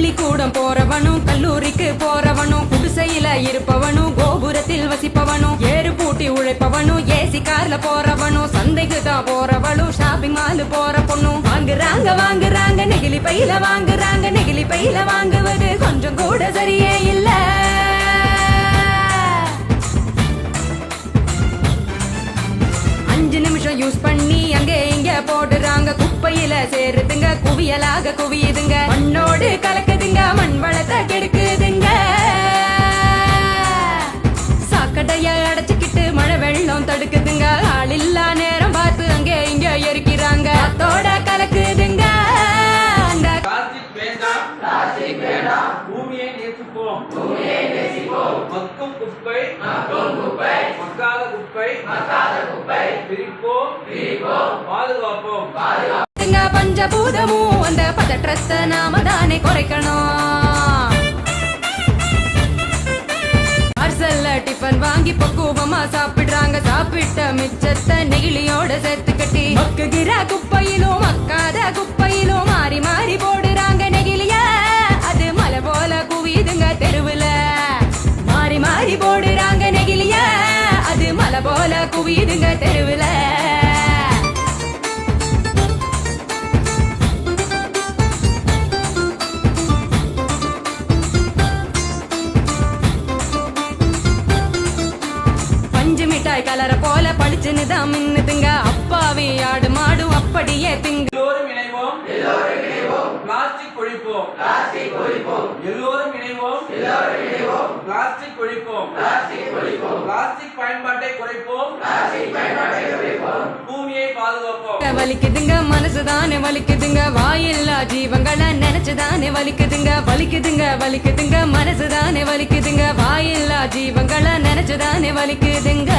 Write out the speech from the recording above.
பள்ளிக்கூடம் போறவனும் கல்லூரிக்கு போறவனும் குடிசையில இருப்பவனும் கோபுரத்தில் வசிப்பவனும் ஏறு பூட்டி உழைப்பவனும் ஏசி கார்ல போறவனும் சந்தைக்கு தான் போறவளும் ஷாப்பிங் மால் போற பொண்ணும் வாங்குறாங்க நெகிழி பையில வாங்குவது கொஞ்சம் கூட சரியே இல்ல. 5 நிமிஷம் யூஸ் பண்ணி அங்கே இங்க போடுறாங்க. குப்பையில சேருதுங்க, குவியலாக குவியுதுங்க. மண்ணோடு கலக்குதுங்க, மண் வளத்தை கெடுக்குதுங்க. சாக்கடைய அடைச்சுக்கிட்டு மழை வெள்ளம் தடுக்குதுங்க. ஆளில்லா நேரம் பார்த்து அங்கே இங்க எரிக்கிறாங்க. அதோட கலக்குதுங்க. பூமியை நேசிப்போம், மக்கும் குப்பை மக்காத குப்பை பிரிப்போம், பாதுகாப்போம். பஞ்சபூதமும் அந்த பதற்றத்தை நாம தானே குறைக்கணும். பார்சல்ல டிஃபன் வாங்கி பக்குவமா சாப்பிடுறாங்க. சாப்பிட்ட மிச்சத்தை நெகிழியோட சேர்த்து கட்டி மக்குகிற குப்பையிலும் மக்காத குப்பையிலும் மாறி மாறி போடுறாங்க நெகிழிய. அது மலை போல குவியுதுங்க தெருவுல. மாறி மாறி போடுறாங்க நெகிழிய. அது மலை போல குவியுதுங்க தெருவுல. பஞ்சு மிட்டாய் கலர போல பளிச்சுன்னு தான் மின்னுதுங்க. அப்பாவி ஆடு மாடும் அப்படியே திங்க. எல்லோரும் இணைவோம், பிளாஸ்டிக் ஒழிப்போம். எல்லோரும் இணைவோம், பிளாஸ்டிக் ஒழிப்போம். பிளாஸ்டிக் பயன்பாட்டை குறைப்போம், பூமியை பாதுகாப்போம். வலிக்குதுங்க மனசுதானே வலிக்குதுங்க. வாயில்லா ஜீவங்களை நினைச்சுதானே வலிக்குதுங்க. வலிக்குதுங்க மனசுதானே வலிக்குதுங்க. வாயில்லா ஜீவங்களை நினைச்சுதானே வலிக்குதுங்க.